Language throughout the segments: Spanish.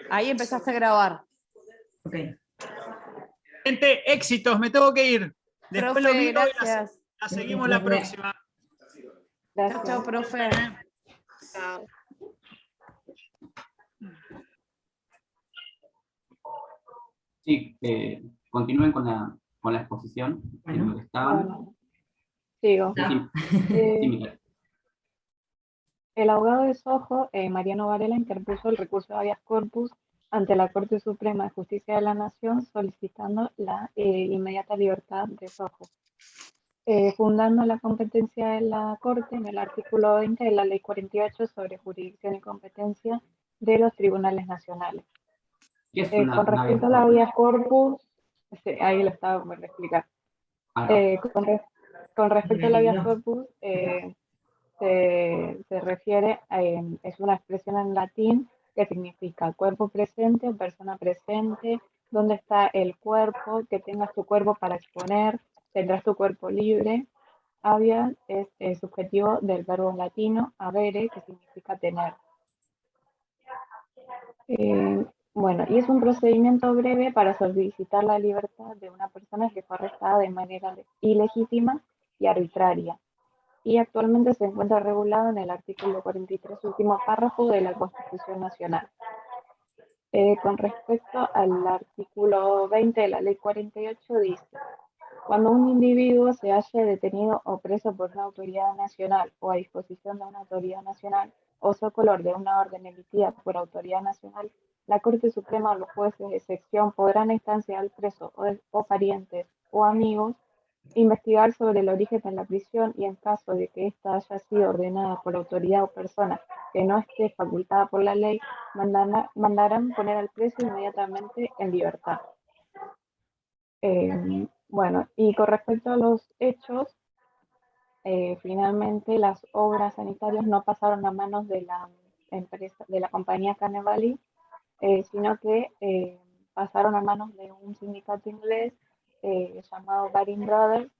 Ahí empezaste a grabar. Ok. Gente, éxitos, me tengo que ir. Después Profe, lo miro gracias. y la seguimos la próxima. Chao, chao, profe. Chao. Sí, continúen con la exposición. Bueno. En lo que estaban. Bueno, sigo. Sí, Micaela. El abogado de Sojo, Mariano Varela, interpuso el recurso de habeas corpus ante la Corte Suprema de Justicia de la Nación solicitando la inmediata libertad de Sojo, fundando la competencia de la Corte en el artículo 20 de la Ley 48 sobre jurisdicción y competencia de los tribunales nacionales. ¿Qué es Con una respecto al habeas corpus, ahí lo estaba por explicar. Con respecto al habeas corpus, se refiere, es una expresión en latín que significa cuerpo presente o persona presente, donde está el cuerpo, que tengas tu cuerpo para exponer, tendrás tu cuerpo libre. Habeas es el subjetivo del verbo latino habere, que significa tener. Bueno, y es un procedimiento breve para solicitar la libertad de una persona que fue arrestada de manera ilegítima y arbitraria. Y actualmente se encuentra regulado en el artículo 43, último párrafo de la Constitución Nacional. Con respecto al artículo 20 de la Ley 48 dice: cuando un individuo se halle detenido o preso por una autoridad nacional o a disposición de una autoridad nacional o socolor de una orden emitida por autoridad nacional, la Corte Suprema o los jueces de sección podrán, a instancia del preso o parientes o amigos, investigar sobre el origen de la prisión y, en caso de que ésta haya sido ordenada por autoridad o persona que no esté facultada por la ley, mandarán poner al preso inmediatamente en libertad. Bueno, y con respecto a los hechos, finalmente las obras sanitarias no pasaron a manos de la empresa, de la compañía Carnevali, sino que pasaron a manos de un sindicato inglés llamado Baring Brothers,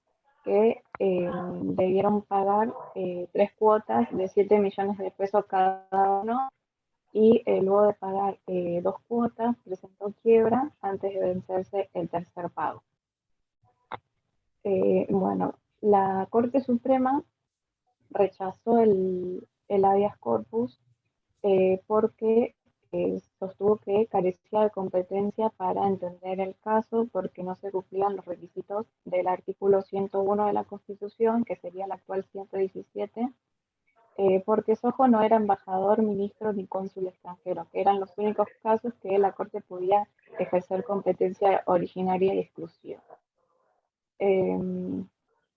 que debieron pagar 3 cuotas de 7 millones de pesos cada uno, y luego de pagar 2 cuotas presentó quiebra antes de vencerse el tercer pago. Bueno, la Corte Suprema rechazó el habeas corpus porque sostuvo que carecía de competencia para entender el caso, porque no se cumplían los requisitos del artículo 101 de la Constitución, que sería el actual 117, porque Sojo no era embajador, ministro ni cónsul extranjero, que eran los únicos casos que la Corte podía ejercer competencia originaria y exclusiva.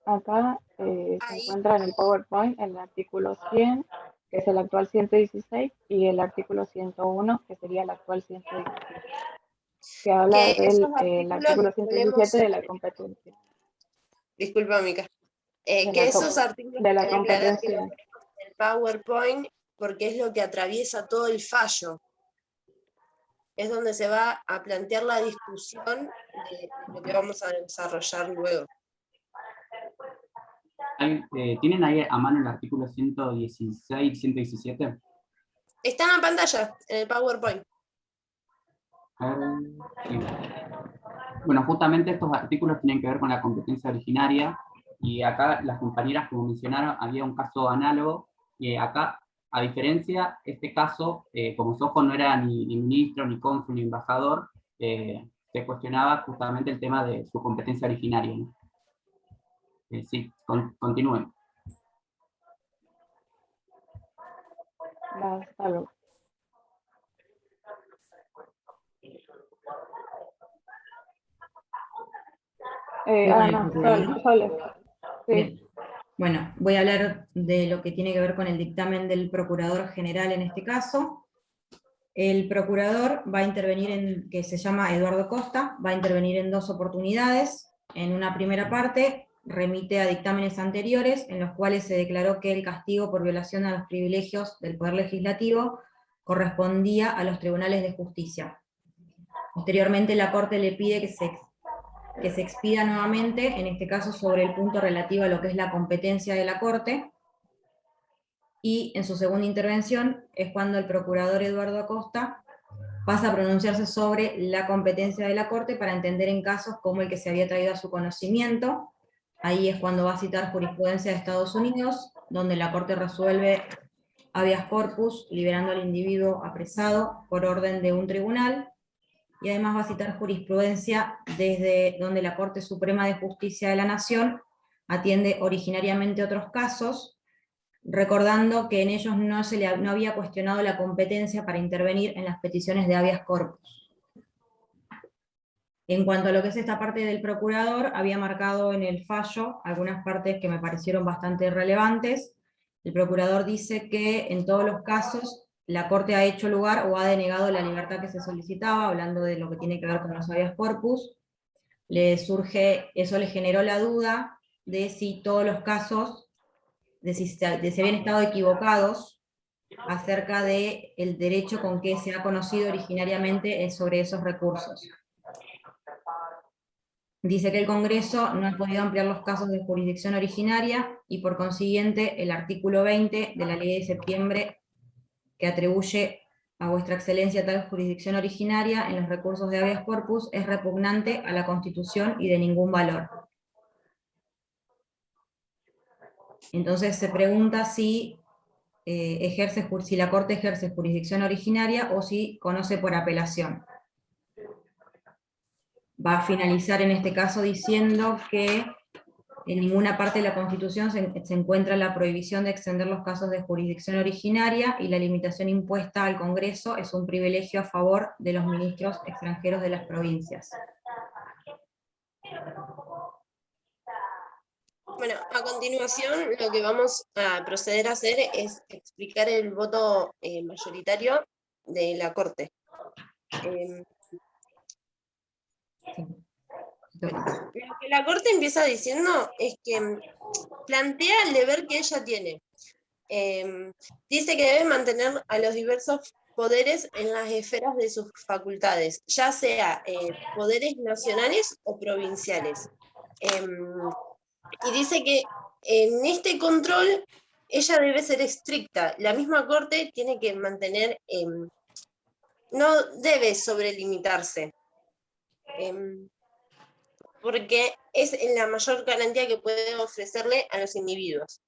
Acá se encuentra en el PowerPoint el artículo 100, que es el actual 116, y el artículo 101, que sería el actual 117, que habla del artículo 117 de la competencia. Disculpa, Mica. Que esos artículos de la tienen que aclarar competencia. el PowerPoint, porque es lo que atraviesa todo el fallo. Es donde se va a plantear la discusión de lo que vamos a desarrollar luego. ¿Tienen ahí a mano el artículo 116, 117? Está en la pantalla, en el PowerPoint. Sí. Bueno, justamente estos artículos tienen que ver con la competencia originaria, y acá las compañeras, como mencionaron, había un caso análogo, y acá, a diferencia, este caso, como Sojo no era ni ministro, ni cónsul, ni embajador, se cuestionaba justamente el tema de su competencia originaria, ¿no? Sí, continúen. Hasta luego. Sole. Sí. Bien. Bueno, voy a hablar de lo que tiene que ver con el dictamen del Procurador General en este caso. El Procurador va a intervenir que se llama Eduardo Costa, va a intervenir en 2 oportunidades. En una primera parte, remite a dictámenes anteriores, en los cuales se declaró que el castigo por violación a los privilegios del Poder Legislativo correspondía a los tribunales de justicia. Posteriormente, la Corte le pide que se expida nuevamente, en este caso sobre el punto relativo a lo que es la competencia de la Corte, y en su segunda intervención es cuando el Procurador Eduardo Acosta pasa a pronunciarse sobre la competencia de la Corte para entender en casos como el que se había traído a su conocimiento. Ahí es cuando va a citar jurisprudencia de Estados Unidos, donde la Corte resuelve habeas corpus, liberando al individuo apresado por orden de un tribunal, y además va a citar jurisprudencia desde donde la Corte Suprema de Justicia de la Nación atiende originariamente otros casos, recordando que en ellos no había cuestionado la competencia para intervenir en las peticiones de habeas corpus. En cuanto a lo que es esta parte del procurador, había marcado en el fallo algunas partes que me parecieron bastante relevantes. El procurador dice que en todos los casos la Corte ha hecho lugar o ha denegado la libertad que se solicitaba, hablando de lo que tiene que ver con los habeas corpus. Eso le generó la duda de si todos los casos, de si habían estado equivocados acerca del derecho con que se ha conocido originariamente sobre esos recursos. Dice que el Congreso no ha podido ampliar los casos de jurisdicción originaria y por consiguiente el artículo 20 de la Ley de septiembre que atribuye a vuestra excelencia tal jurisdicción originaria en los recursos de habeas corpus es repugnante a la Constitución y de ningún valor. Entonces se pregunta si la Corte ejerce jurisdicción originaria o si conoce por apelación. Va a finalizar en este caso diciendo que en ninguna parte de la Constitución se encuentra la prohibición de extender los casos de jurisdicción originaria y la limitación impuesta al Congreso es un privilegio a favor de los ministros extranjeros de las provincias. Bueno, a continuación lo que vamos a proceder a hacer es explicar el voto mayoritario de la Corte. Lo que la Corte empieza diciendo es que plantea el deber que ella tiene. Dice que debe mantener a los diversos poderes en las esferas de sus facultades, ya sea poderes nacionales o provinciales. Y dice que en este control ella debe ser estricta. La misma Corte tiene que mantener, no debe sobrelimitarse, porque es la mayor garantía que puede ofrecerle a los individuos.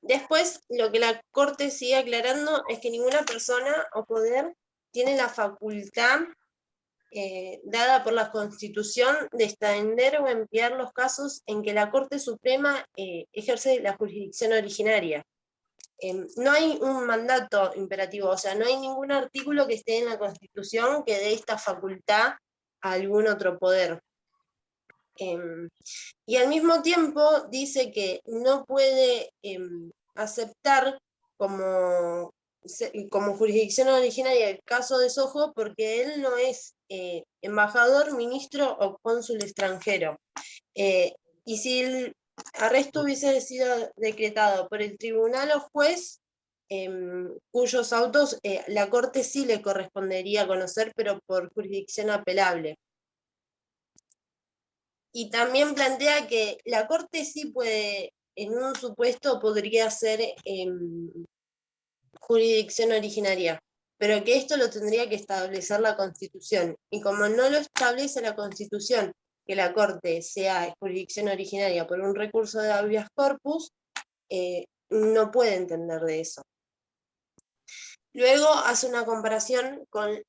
Después, lo que la Corte sigue aclarando es que ninguna persona o poder tiene la facultad dada por la Constitución de extender o ampliar los casos en que la Corte Suprema ejerce la jurisdicción originaria. No hay un mandato imperativo, o sea, no hay ningún artículo que esté en la Constitución que dé esta facultad a algún otro poder. Y al mismo tiempo dice que no puede aceptar como jurisdicción originaria el caso de Sojo porque él no es embajador, ministro o cónsul extranjero. Y si el arresto hubiese sido decretado por el tribunal o juez, cuyos autos la Corte sí le correspondería conocer, pero por jurisdicción apelable. Y también plantea que la Corte sí puede, en un supuesto, podría ser jurisdicción originaria, pero que esto lo tendría que establecer la Constitución. Y como no lo establece la Constitución, que la Corte sea jurisdicción originaria por un recurso de habeas corpus, no puede entender de eso. Luego hace una comparación con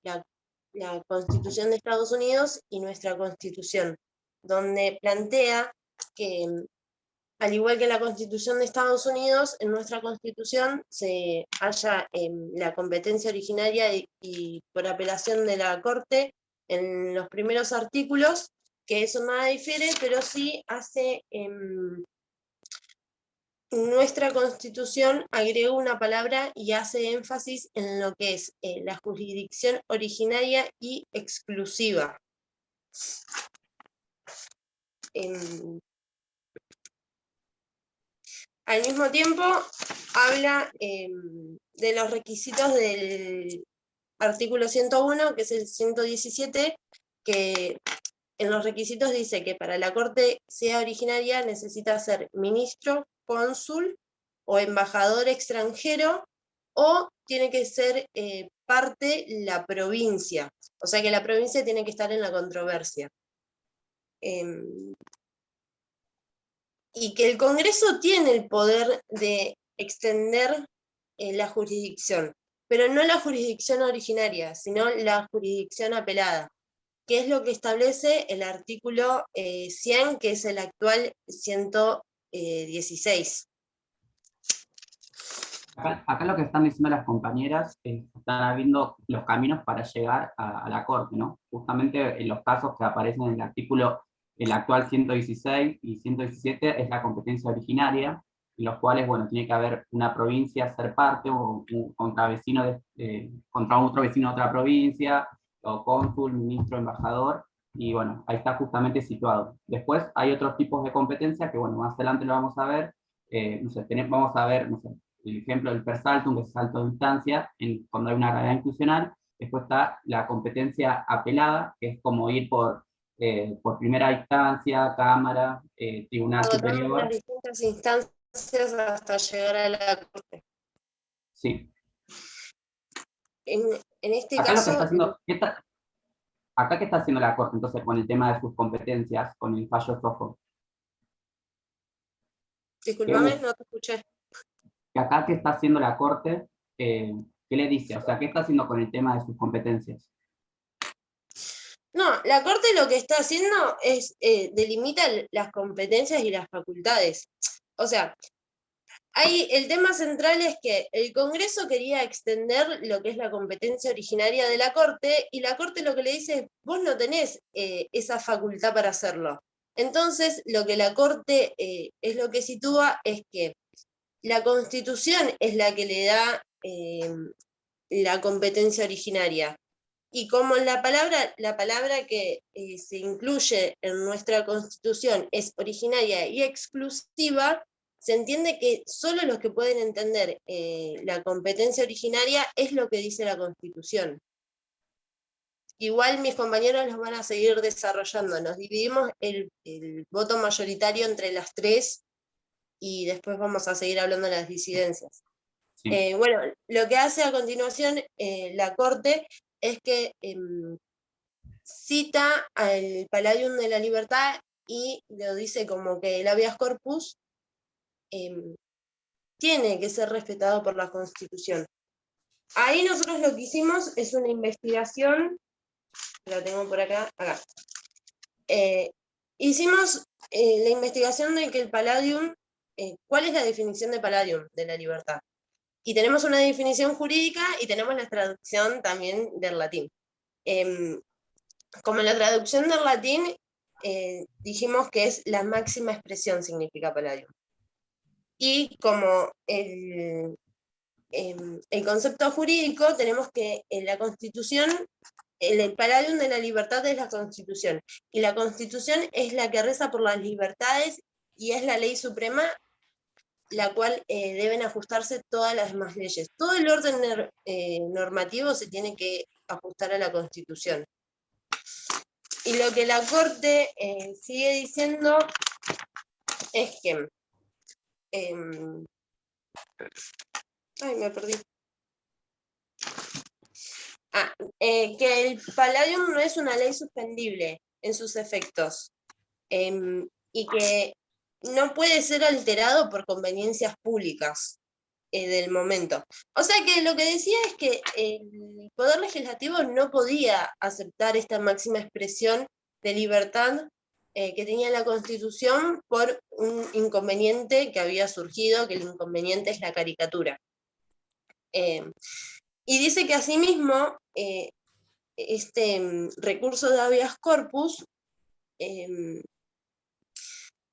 la Constitución de Estados Unidos y nuestra Constitución, donde plantea que, al igual que la Constitución de Estados Unidos, en nuestra Constitución se halla la competencia originaria y por apelación de la Corte en los primeros artículos, que eso nada difiere, pero sí hace nuestra Constitución agrega una palabra y hace énfasis en lo que es la jurisdicción originaria y exclusiva. Al mismo tiempo, habla de los requisitos del artículo 101, que es el 117, que en los requisitos dice que para la Corte sea originaria necesita ser ministro, cónsul o embajador extranjero, o tiene que ser parte la provincia, o sea que la provincia tiene que estar en la controversia. Y que el Congreso tiene el poder de extender la jurisdicción, pero no la jurisdicción originaria, sino la jurisdicción apelada, que es lo que establece el artículo 100, que es el actual 116. Acá lo que están diciendo las compañeras es que están habiendo los caminos para llegar a la Corte, ¿no? Justamente en los casos que aparecen en el artículo, el actual 116 y 117 es la competencia originaria, en los cuales, bueno, tiene que haber una provincia ser parte, o contra vecino contra otro vecino de otra provincia, o cónsul, ministro, embajador, y bueno, ahí está justamente situado. Después hay otros tipos de competencias que, bueno, más adelante lo vamos a ver, no sé, vamos a ver, no sé, el ejemplo del per saltum, que es salto de instancia, cuando hay una gravedad institucional. Después está la competencia apelada, que es como ir por primera instancia, Cámara, Tribunal Agotando Superior. las distintas instancias hasta llegar a la Corte. Sí. En este Acá lo que caso, está haciendo, acá qué está haciendo la Corte entonces con el tema de sus competencias, con el fallo Sojo. discúlpame, no te escuché. Que acá qué está haciendo la Corte, ¿qué le dice? O sea, ¿qué está haciendo con el tema de sus competencias? No, la Corte lo que está haciendo es delimita las competencias y las facultades. O sea, el tema central es que el Congreso quería extender lo que es la competencia originaria de la Corte, y la Corte lo que le dice es, vos no tenés esa facultad para hacerlo. Entonces, lo que la Corte es lo que sitúa es que la Constitución es la que le da la competencia originaria. Y como la palabra que se incluye en nuestra Constitución es originaria y exclusiva, se entiende que solo los que pueden entender la competencia originaria es lo que dice la Constitución. Igual mis compañeros los van a seguir desarrollando. Nos dividimos el voto mayoritario entre las tres y después vamos a seguir hablando de las disidencias. Sí. Bueno, lo que hace a continuación la Corte es que cita al Palladium de la Libertad y lo dice como que el habeas corpus tiene que ser respetado por la Constitución. Ahí nosotros lo que hicimos es una investigación, la tengo por acá. Hicimos la investigación de que el Palladium, ¿cuál es la definición de Palladium de la libertad? Y tenemos una definición jurídica y tenemos la traducción también del latín. Como en la traducción del latín, dijimos que es la máxima expresión, significa Palladium. Y como el concepto jurídico, tenemos que en la Constitución, el Palladium de la libertad es la Constitución, y la Constitución es la que reza por las libertades y es la ley suprema, la cual deben ajustarse todas las demás leyes. Todo el orden normativo se tiene que ajustar a la Constitución. Y lo que la Corte sigue diciendo es que... ay, me perdí. Que el Palladium no es una ley suspendible en sus efectos, y que no puede ser alterado por conveniencias públicas del momento. O sea que lo que decía es que el Poder Legislativo no podía aceptar esta máxima expresión de libertad que tenía la Constitución por un inconveniente que había surgido, que el inconveniente es la caricatura. Y dice que asimismo este recurso de habeas corpus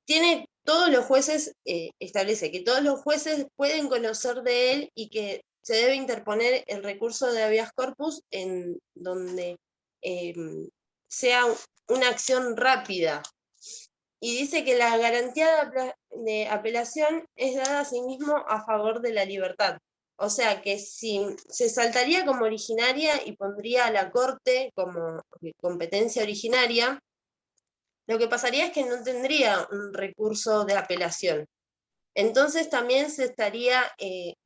tiene todos los jueces, establece que todos los jueces pueden conocer de él y que se debe interponer el recurso de habeas corpus en donde sea una acción rápida. Y dice que la garantía de apelación es dada a sí mismo a favor de la libertad. O sea que si se saltaría como originaria y pondría a la Corte como competencia originaria, lo que pasaría es que no tendría un recurso de apelación. Entonces también se estaría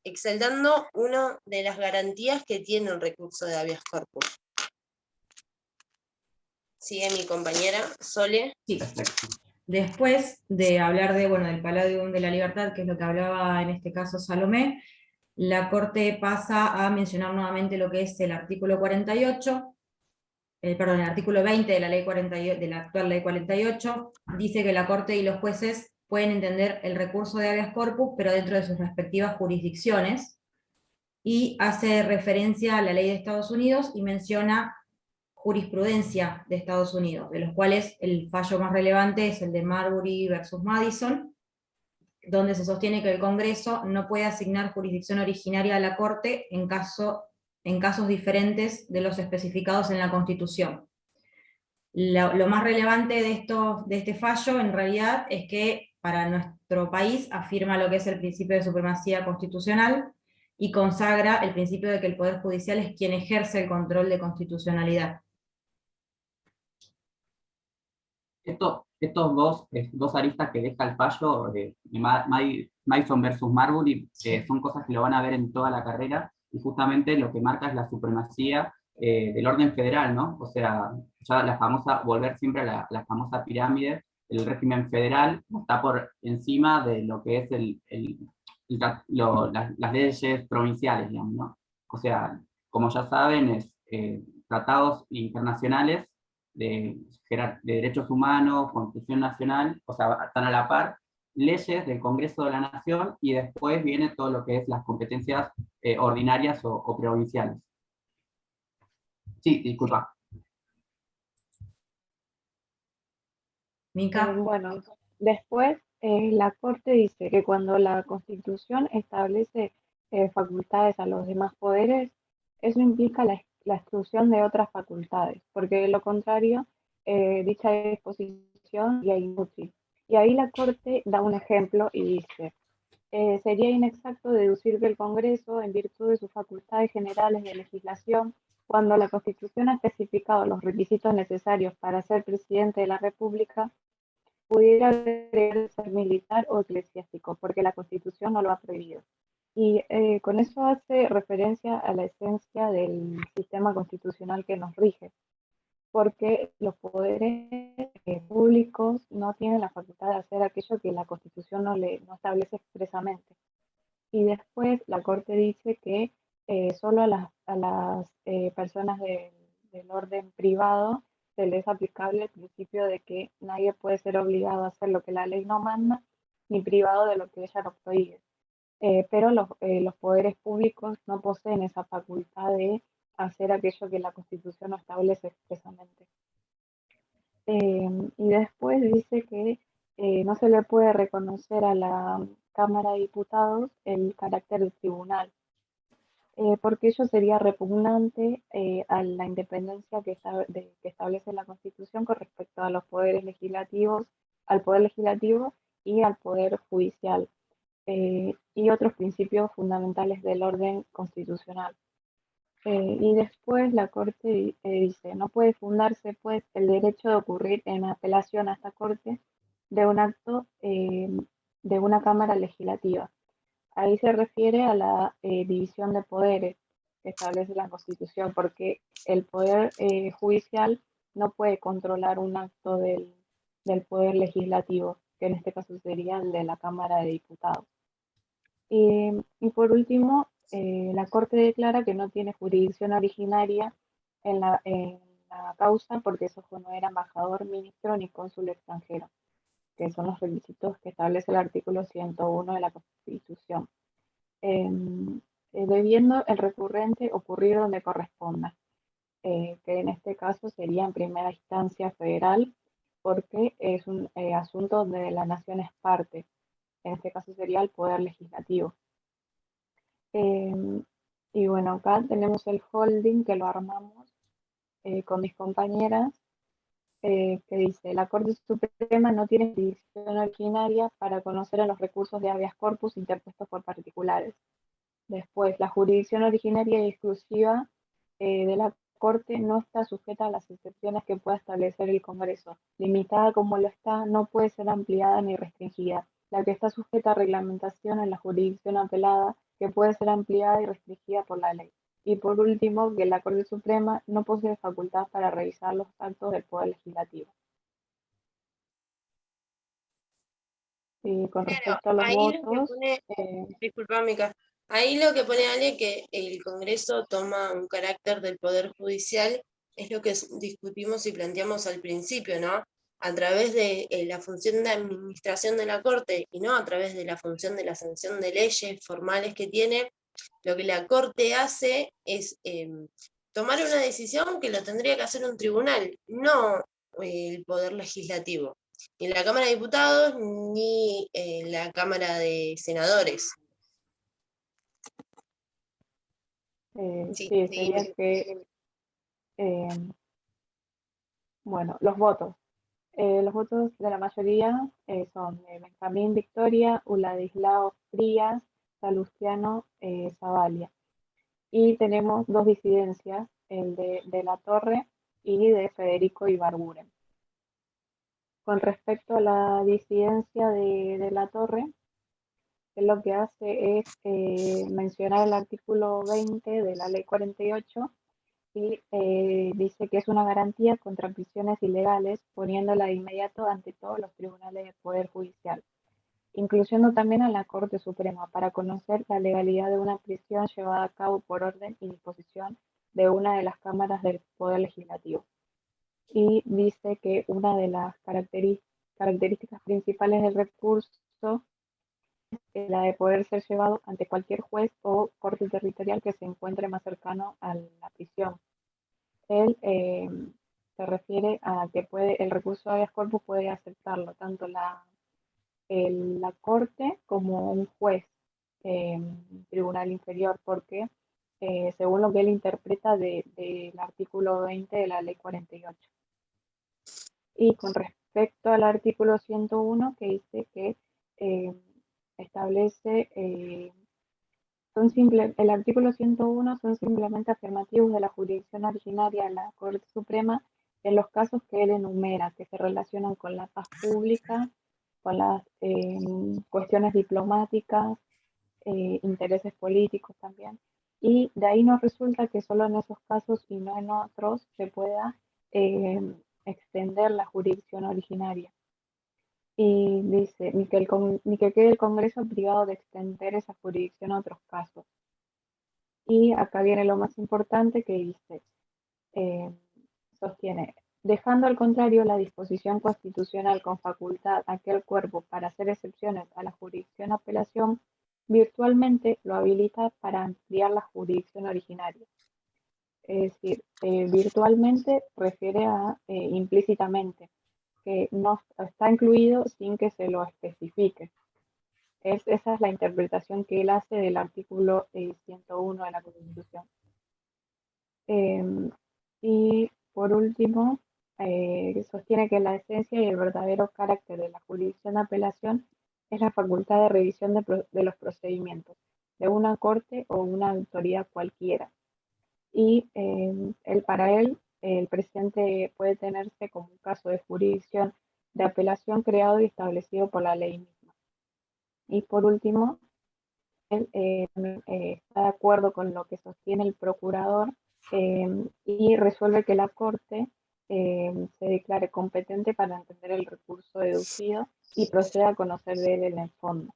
exaltando una de las garantías que tiene el recurso de habeas corpus. Sigue mi compañera Sole. Sí. Después de hablar de, bueno, del Palladium de la Libertad, que es lo que hablaba en este caso Salomé, la Corte pasa a mencionar nuevamente lo que es el artículo 48, perdón, el artículo 20 de la, ley 48, de la actual ley 48, dice que la Corte y los jueces pueden entender el recurso de habeas corpus, pero dentro de sus respectivas jurisdicciones, y hace referencia a la ley de Estados Unidos y menciona jurisprudencia de Estados Unidos, de los cuales el fallo más relevante es el de Marbury versus Madison, donde se sostiene que el Congreso no puede asignar jurisdicción originaria a la Corte en casos diferentes de los especificados en la Constitución. Lo más relevante de este fallo, en realidad, es que para nuestro país afirma lo que es el principio de supremacía constitucional y consagra el principio de que el Poder Judicial es quien ejerce el control de constitucionalidad. Estos dos aristas que deja el fallo de Madison versus Marbury son cosas que lo van a ver en toda la carrera, y justamente lo que marca es la supremacía del orden federal, ¿no? O sea, ya la famosa, volver siempre a la famosa pirámide, el régimen federal está por encima de lo que es las leyes provinciales, digamos, ¿no? O sea, como ya saben, tratados internacionales de derechos humanos, Constitución Nacional, o sea, están a la par, leyes del Congreso de la Nación, y después viene todo lo que es las competencias ordinarias o provinciales. Sí, disculpa. Mica. Bueno, después la Corte dice que cuando la Constitución establece facultades a los demás poderes, eso implica la exclusión de otras facultades, porque de lo contrario, dicha disposición sería inútil. Y ahí la Corte da un ejemplo y dice, sería inexacto deducir que el Congreso, en virtud de sus facultades generales de legislación, cuando la Constitución ha especificado los requisitos necesarios para ser presidente de la República, pudiera ser militar o eclesiástico, porque la Constitución no lo ha prohibido. Y con eso hace referencia a la esencia del sistema constitucional que nos rige, porque los poderes públicos no tienen la facultad de hacer aquello que la Constitución no establece expresamente. Y después la Corte dice que solo a las personas del orden privado se les es aplicable el principio de que nadie puede ser obligado a hacer lo que la ley no manda, ni privado de lo que ella no prohíbe. Pero los poderes públicos no poseen esa facultad de hacer aquello que la Constitución no establece expresamente. Y después dice que no se le puede reconocer a la Cámara de Diputados el carácter de tribunal, porque ello sería repugnante a la independencia que establece la Constitución con respecto a los poderes legislativos, al poder legislativo y al poder judicial, y otros principios fundamentales del orden constitucional. Y después la Corte dice, no puede fundarse pues el derecho de ocurrir en apelación a esta Corte de un acto de una Cámara legislativa. Ahí se refiere a la división de poderes que establece la Constitución, porque el poder judicial no puede controlar un acto del poder legislativo, que en este caso sería el de la Cámara de Diputados. Y por último, la Corte declara que no tiene jurisdicción originaria en la causa porque Sojo no era embajador, ministro ni cónsul extranjero, que son los requisitos que establece el artículo 101 de la Constitución, debiendo el recurrente ocurrir donde corresponda, que en este caso sería en primera instancia federal, porque es un asunto donde la nación es parte, en este caso sería el Poder Legislativo. Y bueno, acá tenemos el holding que lo armamos con mis compañeras, que dice, la Corte Suprema no tiene jurisdicción originaria para conocer a los recursos de habeas corpus interpuestos por particulares. Después, la jurisdicción originaria y exclusiva de la Corte no está sujeta a las excepciones que pueda establecer el Congreso. Limitada como lo está, no puede ser ampliada ni restringida. la que está sujeta a reglamentación en la jurisdicción apelada, que puede ser ampliada y restringida por la ley. Y por último, que la Corte Suprema no posee facultad para revisar los actos del Poder Legislativo. Y con Claro, respecto a los ahí lo que votos, pone, disculpa, Mica, ahí lo que pone Ale que el Congreso toma un carácter del Poder Judicial, es lo que discutimos y planteamos al principio, ¿no? A través de la función de administración de la Corte y no a través de la función de la sanción de leyes formales que tiene, lo que la Corte hace es tomar una decisión que lo tendría que hacer un tribunal, no el Poder Legislativo, ni la Cámara de Diputados, ni la Cámara de Senadores. sí, Sí, sería que, bueno, los votos. Los votos de la mayoría son Benjamín Victoria, Uladislao Frías, Salustiano Zavalia. Y tenemos dos disidencias, el de la Torre y de Federico Ibarguren. Con respecto a la disidencia de la Torre, él lo que hace es mencionar el artículo 20 de la Ley 48 y dice que es una garantía contra prisiones ilegales, poniéndola de inmediato ante todos los tribunales del Poder Judicial, incluyendo también a la Corte Suprema, para conocer la legalidad de una prisión llevada a cabo por orden y disposición de una de las cámaras del Poder Legislativo. Y dice que una de las características principales del recurso es la de poder ser llevado ante cualquier juez o corte territorial que se encuentre más cercano a la prisión. Él se refiere a que el recurso de habeas corpus puede aceptarlo tanto la Corte como un juez, tribunal inferior, porque según lo que él interpreta del artículo 20 de la Ley 48. Y con respecto al artículo 101, que dice que establece, el artículo 101 son simplemente afirmativos de la jurisdicción originaria de la Corte Suprema en los casos que él enumera, que se relacionan con la paz pública, con las cuestiones diplomáticas, intereses políticos también. Y de ahí nos resulta que solo en esos casos y no en otros se pueda extender la jurisdicción originaria. Y dice, ni que quede el Congreso privado de extender esa jurisdicción a otros casos. Y acá viene lo más importante que dice, sostiene, dejando al contrario la disposición constitucional con facultad a aquel cuerpo para hacer excepciones a la jurisdicción apelación, virtualmente lo habilita para ampliar la jurisdicción originaria. Es decir, virtualmente refiere a implícitamente, que no está incluido sin que se lo especifique. Esa es la interpretación que él hace del artículo 101 de la Constitución. Y por último, sostiene que la esencia y el verdadero carácter de la jurisdicción de apelación es la facultad de revisión de los procedimientos de una corte o una autoridad cualquiera. Y para él, el presente puede tenerse como un caso de jurisdicción de apelación creado y establecido por la ley misma. Y por último, él está de acuerdo con lo que sostiene el procurador y resuelve que la Corte se declare competente para entender el recurso deducido y proceda a conocer de él en el fondo.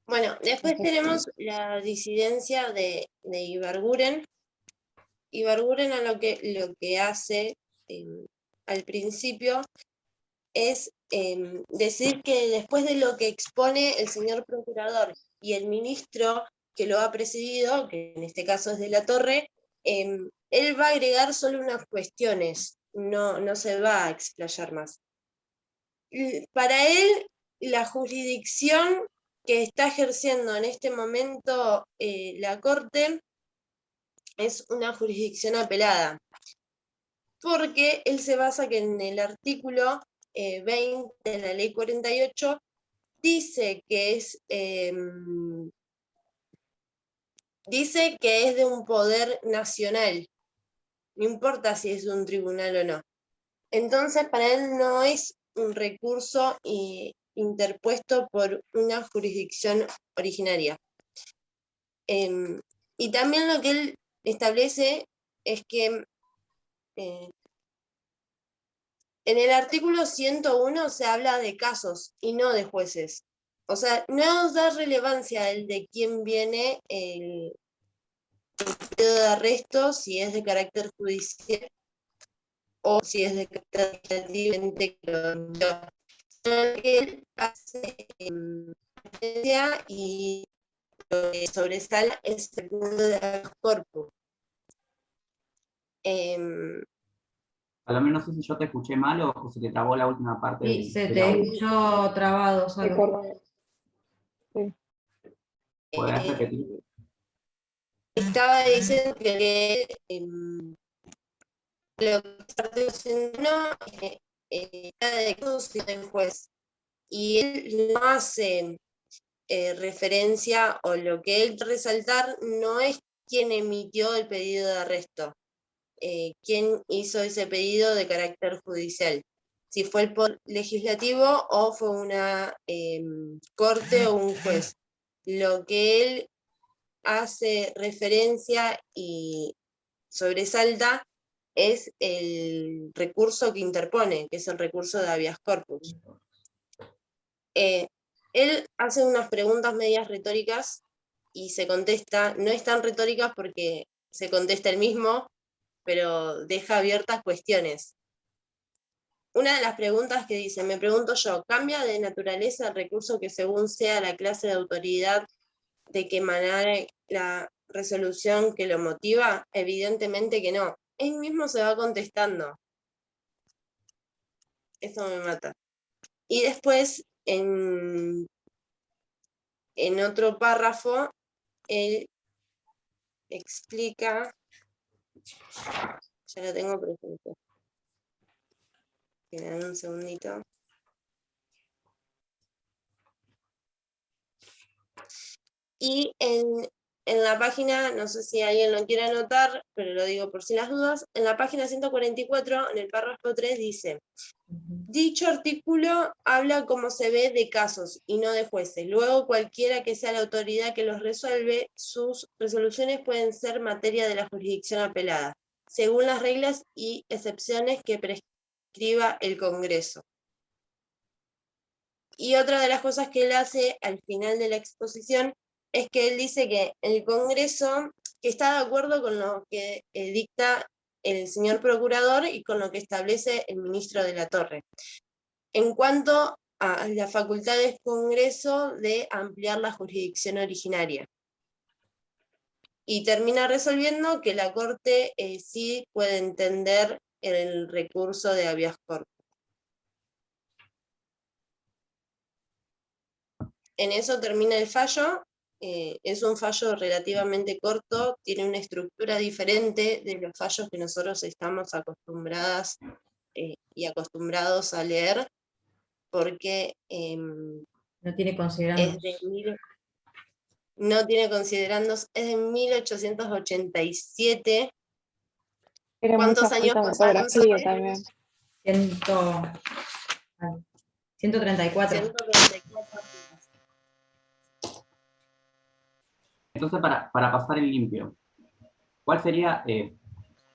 Bueno, después tenemos la disidencia de Ibarguren. Ibarguren lo que hace al principio es decir que después de lo que expone el señor procurador y el ministro que lo ha presidido, que en este caso es de la Torre, él va a agregar solo unas cuestiones, no se va a explayar más. Para él, la jurisdicción que está ejerciendo en este momento la Corte es una jurisdicción apelada, porque él se basa que en el artículo 20 de la Ley 48 dice que es de un poder nacional, no importa si es de un tribunal o no. Entonces, para él no es un recurso interpuesto por una jurisdicción originaria. Y también lo que él establece es que en el artículo 101 se habla de casos y no de jueces. O sea, no nos da relevancia el de quién viene el pedido de arresto, si es de carácter judicial o si es de carácter administrativo. Que él hace referencia y lo que sobresale es el mundo de habeas corpus. A lo menos no sé si yo te escuché mal o se te trabó la última parte. Sí, se del te audio. escuchó trabado, Se Salvo. corre. Sí. ¿Podés repetir? Estaba diciendo que lo que está diciendo era de casos del juez. Y él no hace referencia, o lo que él resaltar no es quién emitió el pedido de arresto, quién hizo ese pedido de carácter judicial, si fue el poder legislativo o fue una corte o un juez. Lo que él hace referencia y sobresalta es el recurso que interpone, que es el recurso de habeas corpus. Él hace unas preguntas medias retóricas y se contesta, no están retóricas porque se contesta él mismo, pero deja abiertas cuestiones. Una de las preguntas que dice, me pregunto yo, ¿cambia de naturaleza el recurso que según sea la clase de autoridad de que emanare la resolución que lo motiva? Evidentemente que no. Él mismo se va contestando. Eso me mata. Y después, en otro párrafo, él explica, ya lo tengo presente. Esperan un segundito. Y en la página, no sé si alguien lo quiere anotar, pero lo digo por si las dudas, en la página 144, en el párrafo 3, dice, dicho artículo habla como se ve de casos y no de jueces. Luego, cualquiera que sea la autoridad que los resuelve, sus resoluciones pueden ser materia de la jurisdicción apelada, según las reglas y excepciones que prescriba el Congreso. Y otra de las cosas que él hace al final de la exposición es que él dice que el Congreso, que está de acuerdo con lo que dicta el señor procurador y con lo que establece el ministro de la Torre, en cuanto a las facultades del Congreso de ampliar la jurisdicción originaria. Y termina resolviendo que la Corte sí puede entender el recurso de habeas corpus. En eso termina el fallo. Es un fallo relativamente corto, tiene una estructura diferente de los fallos que nosotros estamos acostumbradas y acostumbrados a leer, porque No tiene considerandos. no tiene considerandos, es de 1887. Tiene ¿Cuántos mucha años falta de pasaron? ortografía también. 134. 134. Entonces, para pasar en limpio, ¿cuál sería,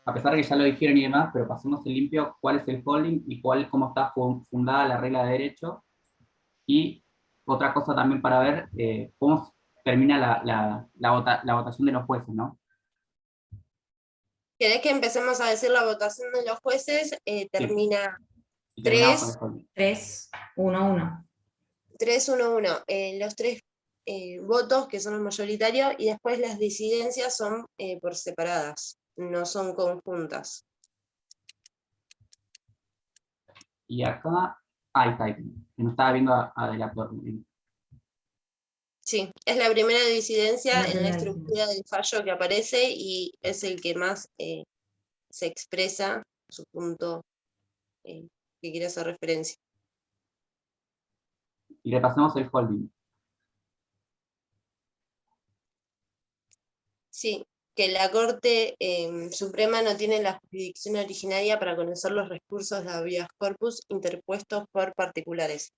a pesar de que ya lo dijeron y demás, pero pasemos en limpio, cuál es el holding y cómo está fundada la regla de derecho? Y otra cosa también para ver, cómo termina la votación de los jueces, ¿no? ¿Querés que empecemos a decir la votación de los jueces? Termina Y terminamos con el holding. 3, 1, 1. 3-1-1. Los tres votos, que son los mayoritarios, y después las disidencias son por separadas, no son conjuntas. Y acá, ahí está, que no estaba viendo a De la Torre. Sí, es la primera disidencia La en la primera estructura del fallo que aparece y es el que más se expresa su punto que quiere hacer referencia. Y le pasamos el holding. Sí, que la Corte Suprema no tiene la jurisdicción originaria para conocer los recursos de habeas corpus interpuestos por particulares.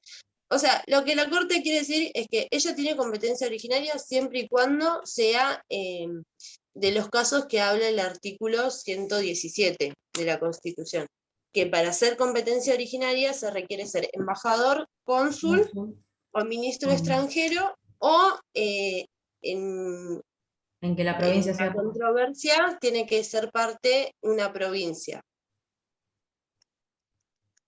O sea, lo que la Corte quiere decir es que ella tiene competencia originaria siempre y cuando sea de los casos que habla el artículo 117 de la Constitución, que para ser competencia originaria se requiere ser embajador, cónsul o ministro extranjero, o en En que la provincia la sea... controversia tiene que ser parte una provincia.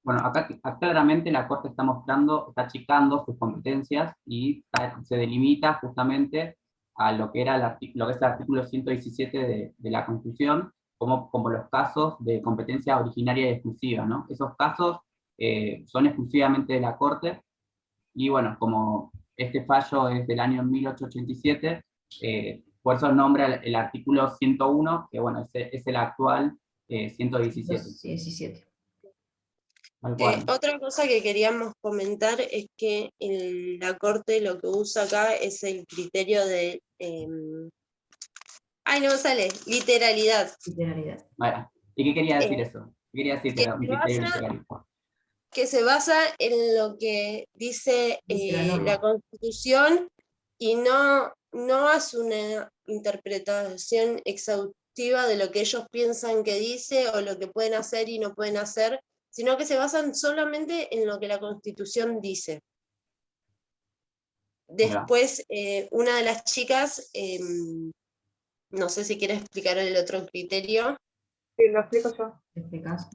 Bueno, acá claramente la Corte está mostrando, está achicando sus competencias y se delimita justamente a lo que, era lo que es el artículo 117 de la Constitución, como los casos de competencia originaria y exclusiva, ¿no? Esos casos son exclusivamente de la Corte, y bueno, como este fallo es del año 1887, por eso nombra el artículo 101, que bueno, es el actual 117. 17. Tal cual. Otra cosa que queríamos comentar es que la Corte lo que usa acá es el criterio de... ay, no me sale, literalidad. Literalidad. Bueno, ¿y qué quería decir eso? ¿Qué quería decir que era un criterio literario? Que se basa en lo que dice Dice la norma. la Constitución y no hace una interpretación exhaustiva de lo que ellos piensan que dice o lo que pueden hacer y no pueden hacer, sino que se basan solamente en lo que la Constitución dice. Después, una de las chicas, no sé si quiere explicar el otro criterio. Sí, lo explico yo. Este caso.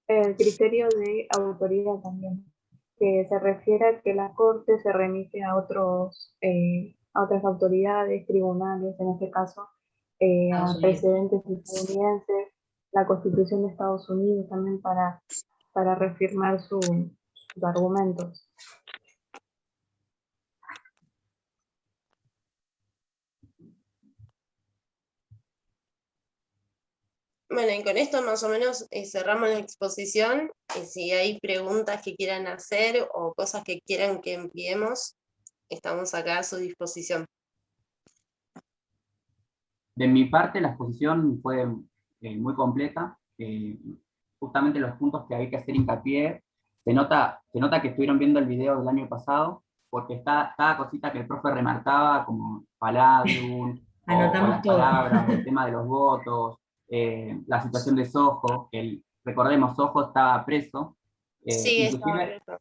El criterio de autoridad también, que se refiere a que la Corte se remite a otras autoridades, tribunales, en este caso, a precedentes estadounidenses, la Constitución de Estados Unidos también para reafirmar sus argumentos. Bueno, y con esto más o menos cerramos la exposición. Si hay preguntas que quieran hacer o cosas que quieran que enviemos, estamos acá a su disposición. De mi parte, la exposición fue muy completa. Justamente los puntos que hay que hacer hincapié, se nota que estuvieron viendo el video del año pasado, porque está cada cosita que el profe remarcaba, como Palladium, o las todo. palabras, el tema de los votos, la situación de Sojo, que recordemos, Sojo estaba preso, Sí,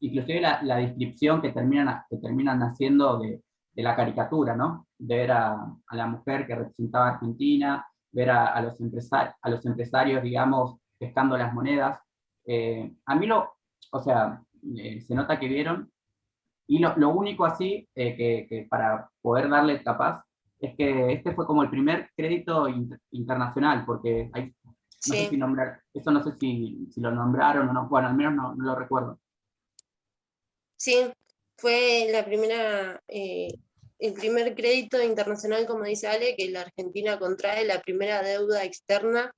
inclusive la descripción que terminan haciendo de la caricatura, ¿no? De ver a la mujer que representaba a Argentina, ver a los empresarios, digamos, pescando las monedas. A mí o sea, se nota que vieron, y lo único así, que para poder darle capaz, es que este fue como el primer crédito internacional, porque hay, no sé si nombrar, eso no sé si lo nombraron o no, bueno, al menos no lo recuerdo. Sí, fue la primera, el primer crédito internacional, como dice Ale, que la Argentina contrae la primera deuda externa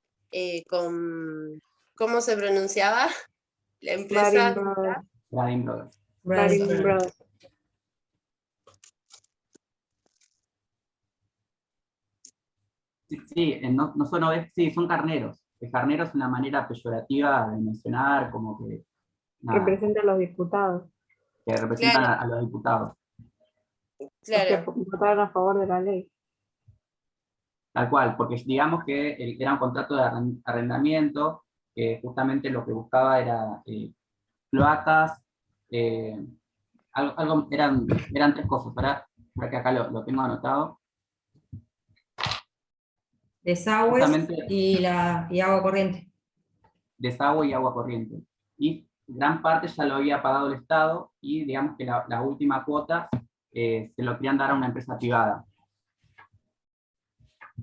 con, ¿cómo se pronunciaba? La empresa... Baring Brothers. Baring Brothers. Sí, no son ovejas, sí, son carneros. El carnero es una manera peyorativa de mencionar, como que... nada, Representa a los diputados. que representan Claro. a los diputados. Claro. Los que votaron a favor de la ley. Tal cual, porque digamos que era un contrato de arrendamiento, que justamente lo que buscaba era cloacas, eran tres cosas, para que acá lo tengo anotado. Desagües Justamente, y agua corriente. desagüe y agua corriente. Y gran parte ya lo había pagado el Estado, y digamos que la última cuota se lo querían dar a una empresa privada.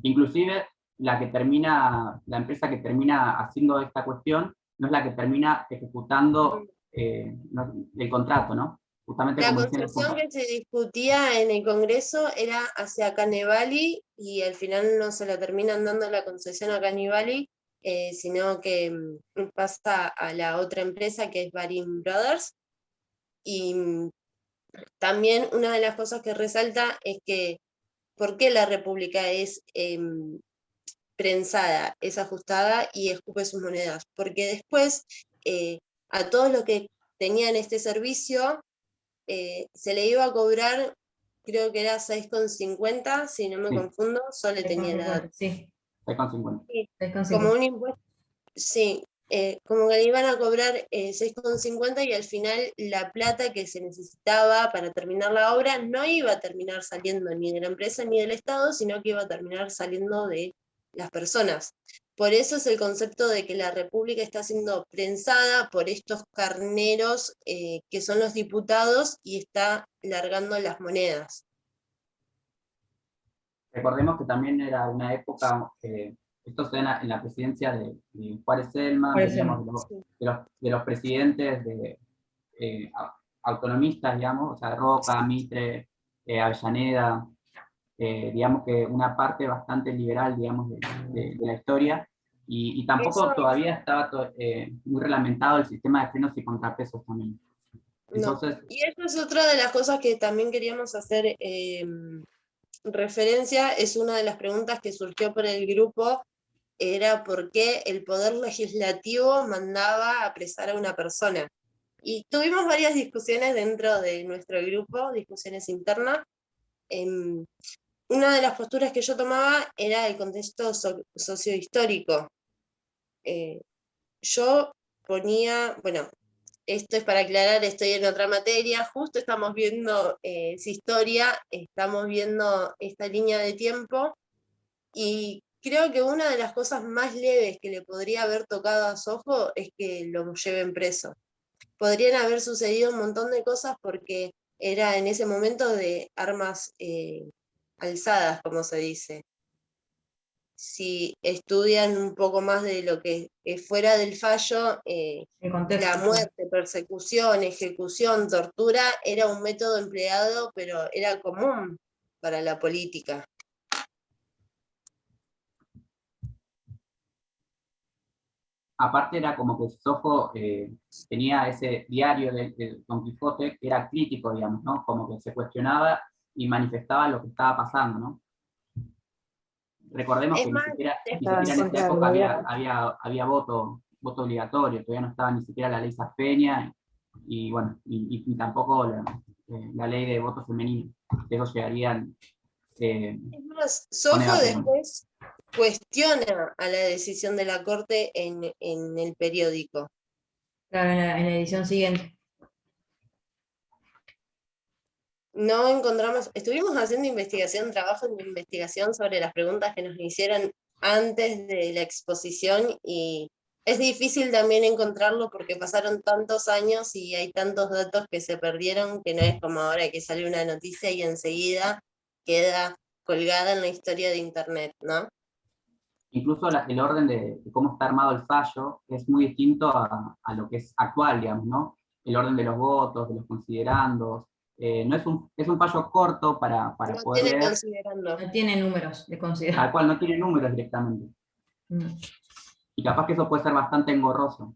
Inclusive la empresa que termina haciendo esta cuestión no es la que termina ejecutando el contrato, ¿no? Justamente La como decían los concesión que se discutía en el Congreso era hacia Canevali y al final no se la terminan dando la concesión a Canevali, sino que pasa a la otra empresa que es Baring Brothers. Y también una de las cosas que resalta es que por qué la República es prensada, es ajustada y escupe sus monedas, porque después a todos los que tenían este servicio se le iba a cobrar, creo que era 6,50, si no me Sí. confundo, solo tenía la data. Sí, 6,50. Sí, 6,50. como un impuesto, sí, como que le iban a cobrar 6,50 y al final la plata que se necesitaba para terminar la obra no iba a terminar saliendo ni de la empresa ni del Estado, sino que iba a terminar saliendo de las personas. Por eso es el concepto de que la República está siendo prensada por estos carneros que son los diputados y está largando las monedas. Recordemos que también era una época, esto se da en la presidencia de Juárez Selman, Juárez digamos, Selman. de los presidentes autonomistas, digamos, o sea, Roca, Mitre, Avellaneda, digamos que una parte bastante liberal, digamos, de la historia, y tampoco Eso todavía estaba muy reglamentado el sistema de frenos y contrapesos también. no. Entonces, Y eso es otra de las cosas que también queríamos hacer referencia, es una de las preguntas que surgió por el grupo, era por qué el poder legislativo mandaba a apresar a una persona. Y tuvimos varias discusiones dentro de nuestro grupo, discusiones internas. Una de las posturas que yo tomaba era el contexto sociohistórico. Yo ponía, bueno, esto es para aclarar, estoy en otra materia, justo estamos viendo historia, estamos viendo esta línea de tiempo, y creo que una de las cosas más leves que le podría haber tocado a Sojo es que lo lleven preso. Podrían haber sucedido un montón de cosas porque era en ese momento de armas alzadas, como se dice. Si estudian un poco más de lo que fuera del fallo, El contexto. la muerte, persecución, ejecución, tortura, era un método empleado, pero era común para la política. aparte era como que Sojo tenía ese diario de Don Quijote que era crítico, digamos, ¿no? Como que se cuestionaba y manifestaba lo que estaba pasando, ¿no? Recordemos Es que más, ni Estaba en siquiera en contra esa del época gobierno. había voto obligatorio, todavía no estaba ni siquiera la ley Saspeña, y bueno, y tampoco la ley de voto femenino, que eso llegarían es más, con Sojo edad, después cuestiona a la decisión de la Corte en el periódico. Claro, en la edición siguiente. No encontramos, estuvimos haciendo trabajo de investigación sobre las preguntas que nos hicieron antes de la exposición, y es difícil también encontrarlo porque pasaron tantos años y hay tantos datos que se perdieron, que no es como ahora que sale una noticia y enseguida queda colgada en la historia de Internet, ¿no? incluso el orden de cómo está armado el fallo es muy distinto a lo que es actual, digamos, ¿no? El orden de los votos, de los considerandos. No es un fallo corto para No poder tiene leer, considerando. No tiene números de al considerar. cual no tiene números directamente. Mm. Y capaz que eso puede ser bastante engorroso.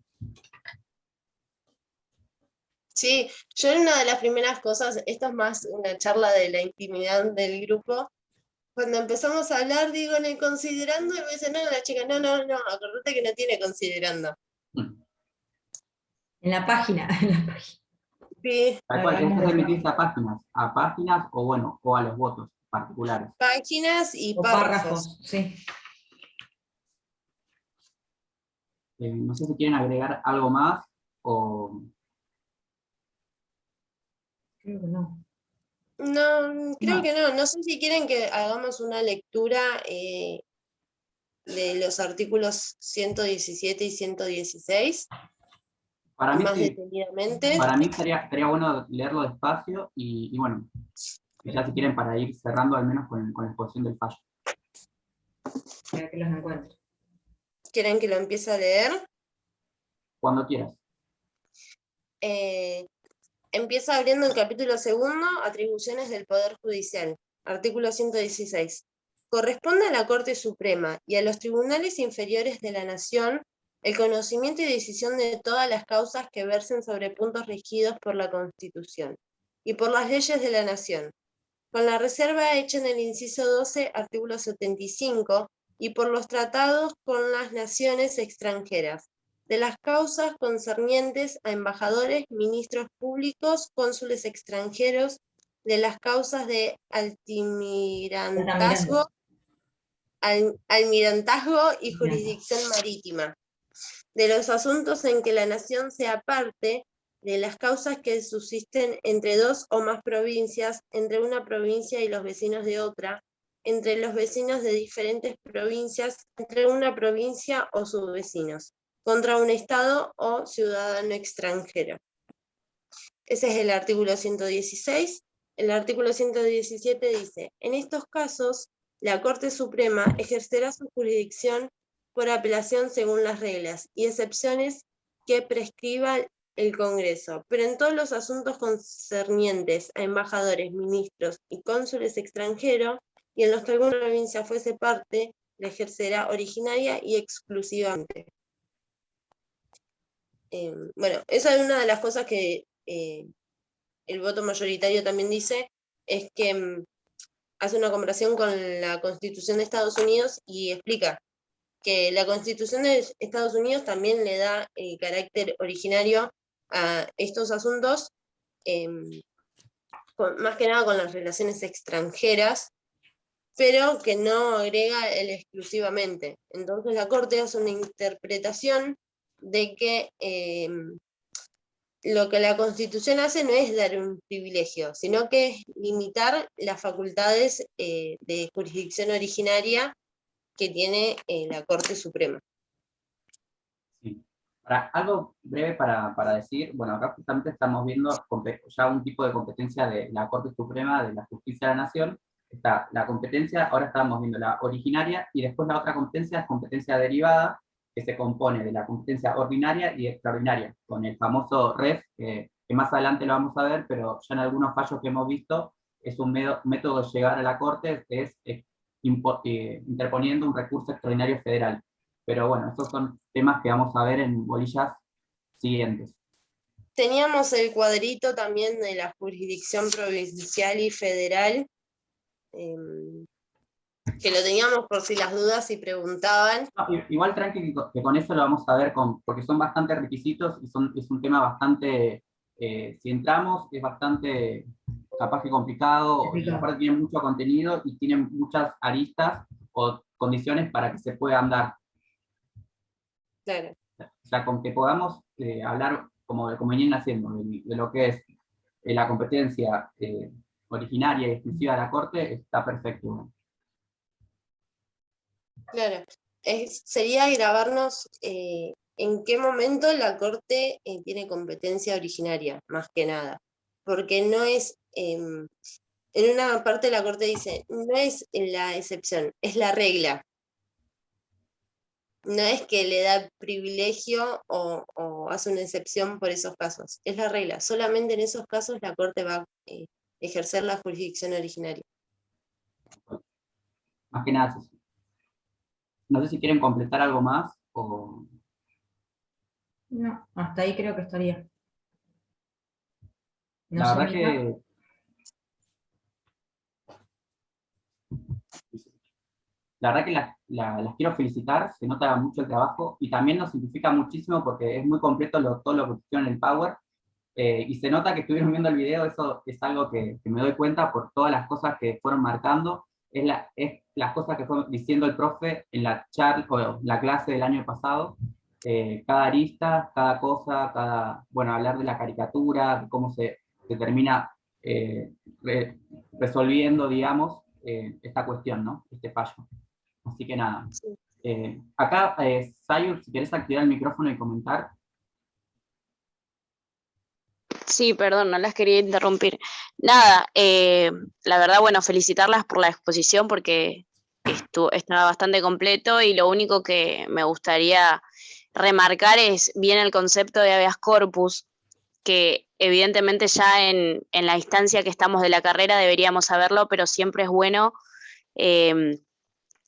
Sí, yo en una de las primeras cosas, esto es más una charla de la intimidad del grupo, cuando empezamos a hablar, digo, en el considerando, y me dicen, no, la chica, no, acordate que no tiene considerando. En la página, en la página. Sí, Tal cual, Hablamos es de remitirse a páginas o bueno, o a los votos particulares. páginas y o párrafos. párrafos, sí. No sé si quieren agregar algo más o... Creo que no. No, creo No. que no. No sé si quieren que hagamos una lectura de los artículos 117 y 116, Para mí más sí, detenidamente. para mí estaría bueno leerlo despacio y bueno, ya si quieren para ir cerrando al menos con la exposición del fallo. Para que los encuentre. ¿Quieren que lo empiece a leer? Cuando quieras. Empieza abriendo el capítulo 2, atribuciones del Poder Judicial, artículo 116. Corresponde a la Corte Suprema y a los tribunales inferiores de la Nación el conocimiento y decisión de todas las causas que versen sobre puntos regidos por la Constitución y por las leyes de la Nación, con la reserva hecha en el inciso 12, artículo 75, y por los tratados con las naciones extranjeras, de las causas concernientes a embajadores, ministros públicos, cónsules extranjeros, de las causas de almirantazgo y jurisdicción marítima, de los asuntos en que la nación sea parte, de las causas que subsisten entre dos o más provincias, entre una provincia y los vecinos de otra, entre los vecinos de diferentes provincias, entre una provincia o sus vecinos, contra un Estado o ciudadano extranjero. Ese es el artículo 116. El artículo 117 dice, en estos casos, la Corte Suprema ejercerá su jurisdicción por apelación según las reglas y excepciones que prescriba el Congreso, pero en todos los asuntos concernientes a embajadores, ministros y cónsules extranjeros, y en los que alguna provincia fuese parte, la ejercerá originaria y exclusivamente. Bueno, esa es una de las cosas que el voto mayoritario también dice, es que hace una comparación con la Constitución de Estados Unidos y explica que la Constitución de Estados Unidos también le da carácter originario a estos asuntos, más que nada con las relaciones extranjeras, pero que no agrega el exclusivamente. Entonces la Corte hace una interpretación de que lo que la Constitución hace no es dar un privilegio, sino que es limitar las facultades de jurisdicción originaria que tiene la Corte Suprema. Sí. Algo breve para decir, bueno, acá justamente estamos viendo ya un tipo de competencia de la Corte Suprema, de la Justicia de la Nación. Está la competencia, ahora estamos viendo la originaria, y después la otra competencia es competencia derivada, que se compone de la competencia ordinaria y extraordinaria, con el famoso REF, que más adelante lo vamos a ver, pero ya en algunos fallos que hemos visto, es un método de llegar a la Corte, es interponiendo un recurso extraordinario federal. Pero bueno, estos son temas que vamos a ver en bolillas siguientes. Teníamos el cuadrito también de la jurisdicción provincial y federal, que lo teníamos por si las dudas y preguntaban. No, igual tranqui que con eso lo vamos a ver, porque son bastantes requisitos y es un tema bastante, si entramos, es bastante capaz que complicado, y aparte tiene mucho contenido y tiene muchas aristas o condiciones para que se puedan dar. Claro. O sea, con que podamos hablar, como venían haciendo, de lo que es la competencia originaria y exclusiva de la Corte, está perfecto. Claro, sería grabarnos en qué momento la Corte tiene competencia originaria, más que nada. Porque no es, en una parte la Corte dice, no es la excepción, es la regla. No es que le da privilegio o hace una excepción por esos casos, es la regla. Solamente en esos casos la Corte va a ejercer la jurisdicción originaria. Más que nada es eso. No sé si quieren completar algo más o... No, hasta ahí creo que estaría. No La sé, verdad Mica. que... La verdad que las quiero felicitar, se nota mucho el trabajo y también nos simplifica muchísimo porque es muy completo todo lo que pusieron en el Power, y se nota que estuvieron viendo el video. Eso es algo que me doy cuenta por todas las cosas que fueron marcando, es las cosas que fue diciendo el profe en la charla o la clase del año pasado, cada arista, cada cosa, bueno, hablar de la caricatura, de cómo se termina resolviendo, digamos, esta cuestión, ¿no? Este fallo. Así que nada. Sí. Acá, Sayur, si querés activar el micrófono y comentar. Sí, perdón, no las quería interrumpir. Nada, la verdad, bueno, felicitarlas por la exposición porque estaba bastante completo, y lo único que me gustaría remarcar es bien el concepto de habeas corpus, que evidentemente ya en la instancia que estamos de la carrera deberíamos saberlo, pero siempre es bueno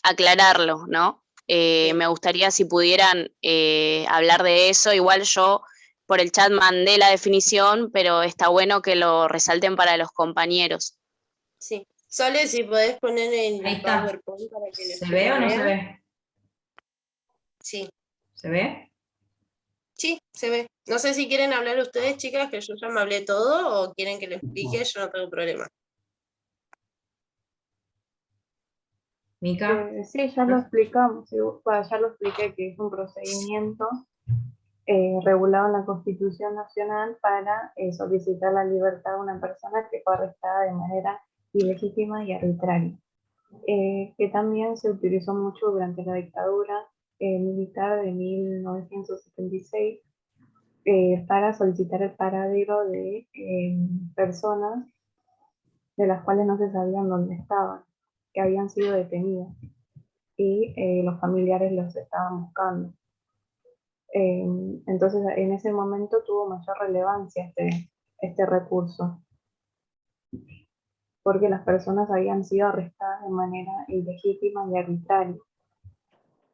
aclararlo, ¿no? Me gustaría si pudieran hablar de eso. Igual yo por el chat mandé la definición, pero está bueno que lo resalten para los compañeros. Sí, Sole, si podés poner Ahí el está. PowerPoint para que ¿Se ve o no se ve? Sí, ¿Se ve? sí, se ve. No sé si quieren hablar ustedes, chicas, que yo ya me hablé todo, o quieren que lo explique, yo no tengo problema. Mica. Sí, ya lo explicamos, sí, bueno, ya lo expliqué que es un procedimiento regulado en la Constitución Nacional para solicitar la libertad de una persona que fue arrestada de manera ilegítima y arbitraria, que también se utilizó mucho durante la dictadura militar de 1976 para solicitar el paradero de personas de las cuales no se sabían dónde estaban, que habían sido detenidas y los familiares los estaban buscando. Entonces, en ese momento tuvo mayor relevancia este recurso, porque las personas habían sido arrestadas de manera ilegítima y arbitraria.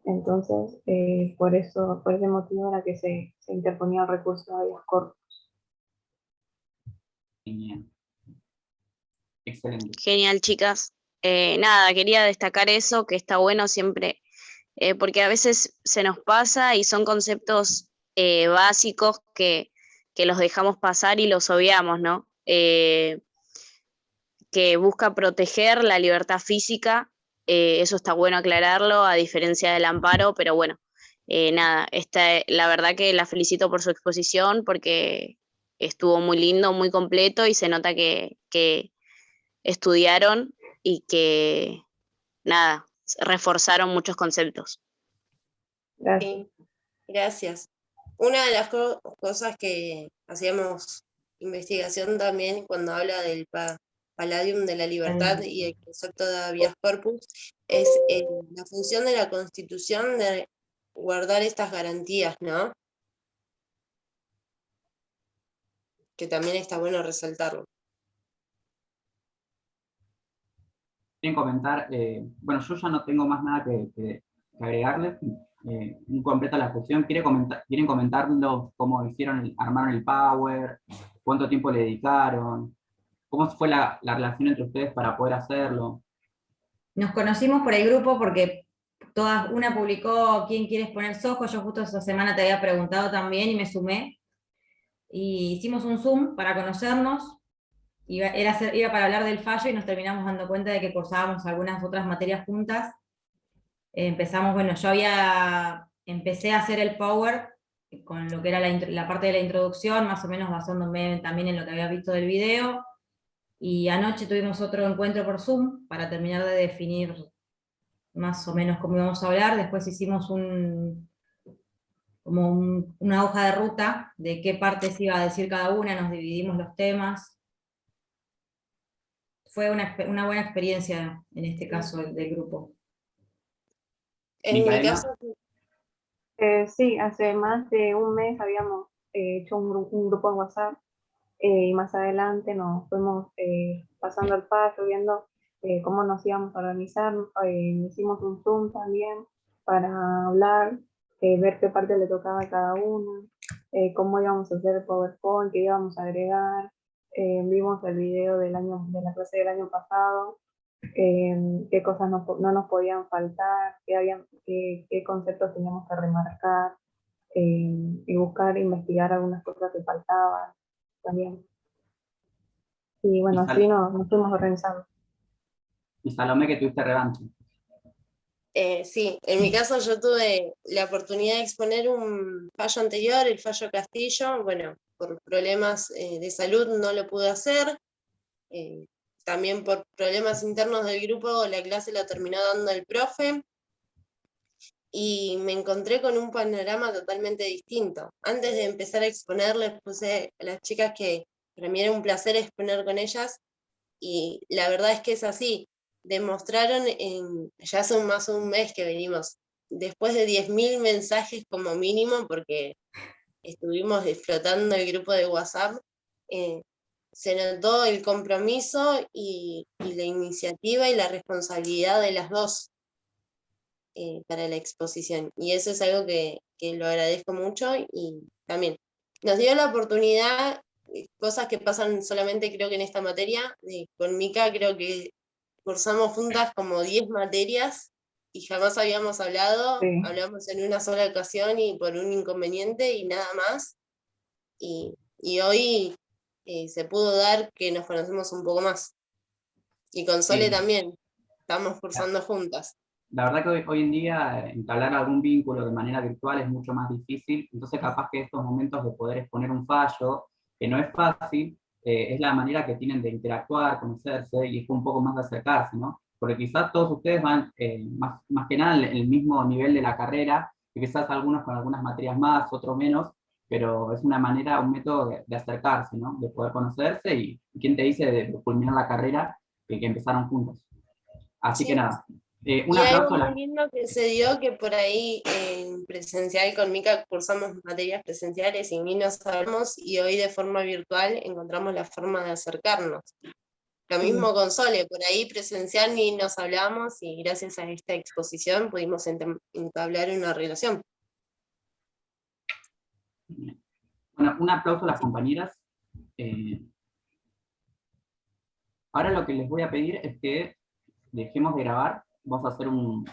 Entonces, por ese motivo era que se interponía el recurso de habeas corpus. Genial. Excelente. Genial, chicas. Nada, quería destacar eso, que está bueno siempre, porque a veces se nos pasa y son conceptos básicos que los dejamos pasar y los obviamos, ¿no? Que busca proteger la libertad física, eso está bueno aclararlo, a diferencia del amparo, pero bueno, nada, la verdad que la felicito por su exposición porque estuvo muy lindo, muy completo y se nota que estudiaron y que, nada, reforzaron muchos conceptos. Gracias. Gracias. Una de las cosas que hacíamos investigación también cuando habla del Palladium de la libertad y el concepto de habeas corpus es la función de la Constitución de guardar estas garantías, ¿no? Que también está bueno resaltarlo. Quieren comentar, bueno, yo ya no tengo más nada que agregarles, muy completa la exposición. ¿Quieren comentarnos cómo hicieron, armaron el Power, cuánto tiempo le dedicaron, cómo fue la relación entre ustedes para poder hacerlo? Nos conocimos por el grupo porque una publicó ¿Quién quiere exponer Soho? Yo justo esa semana te había preguntado también y me sumé. Y hicimos un Zoom para conocernos. Iba para hablar del fallo y nos terminamos dando cuenta de que cursábamos algunas otras materias juntas. Empezamos, bueno, empecé a hacer el Power con lo que era la parte de la introducción, más o menos basándome también en lo que había visto del video. Y anoche tuvimos otro encuentro por Zoom para terminar de definir más o menos cómo íbamos a hablar. Después hicimos una hoja de ruta de qué partes iba a decir cada una, nos dividimos los temas. Fue una buena experiencia en este caso del grupo. En mi Micaela. caso, Sí, hace más de un mes habíamos hecho un grupo en WhatsApp y más adelante nos fuimos pasando el paso, viendo cómo nos íbamos a organizar. Hicimos un Zoom también para hablar, ver qué parte le tocaba a cada uno, cómo íbamos a hacer el PowerPoint, qué íbamos a agregar. Vimos el video de la clase del año pasado, qué cosas no nos podían faltar, qué conceptos teníamos que remarcar, y buscar, investigar algunas cosas que faltaban también. Y bueno, así nos fuimos organizando. Y Salomé, que tuviste revancha. sí, en mi caso yo tuve la oportunidad de exponer un fallo anterior, el fallo Castillo. Bueno, por problemas de salud no lo pude hacer. También por problemas internos del grupo, la clase la terminó dando el profe. Y me encontré con un panorama totalmente distinto. Antes de empezar a exponer, les puse a las chicas que para mí era un placer exponer con ellas, y la verdad es que es así. Demostraron, ya hace más de un mes que venimos, después de 10.000 mensajes como mínimo, porque estuvimos explotando el grupo de WhatsApp, se notó el compromiso y la iniciativa y la responsabilidad de las dos para la exposición. Y eso es algo que lo agradezco mucho, y también nos dio la oportunidad, cosas que pasan solamente creo que en esta materia, con Mica creo que cursamos juntas como 10 materias y jamás habíamos hablado, Sí. hablamos en una sola ocasión y por un inconveniente y nada más. Y hoy se pudo dar que nos conocemos un poco más. Y con Sole Sí. también, estamos cursando juntas. La verdad que hoy en día entablar algún vínculo de manera virtual es mucho más difícil, entonces capaz que estos momentos de poder exponer un fallo, que no es fácil, es la manera que tienen de interactuar, conocerse y es un poco más de acercarse, ¿no? Porque quizás todos ustedes van más que nada en el mismo nivel de la carrera, y quizás algunos con algunas materias más, otros menos, pero es una manera, un método de acercarse, ¿no? De poder conocerse y quién te dice de culminar la carrera que empezaron juntos. Así Sí. que nada, un Y aplauso algo a muy las... lindo que se dio que por ahí en presencial con Mica cursamos materias presenciales y ni nos hablamos y hoy de forma virtual encontramos la forma de acercarnos. Lo mismo con Sole, por ahí presencial ni nos hablamos y gracias a esta exposición pudimos entablar una relación. Bueno, un aplauso a las compañeras. Ahora lo que les voy a pedir es que dejemos de grabar. Vamos a hacer un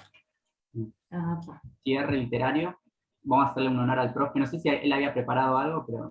Ah, cierre literario. Vamos a hacerle un honor al profe. No sé si él había preparado algo, pero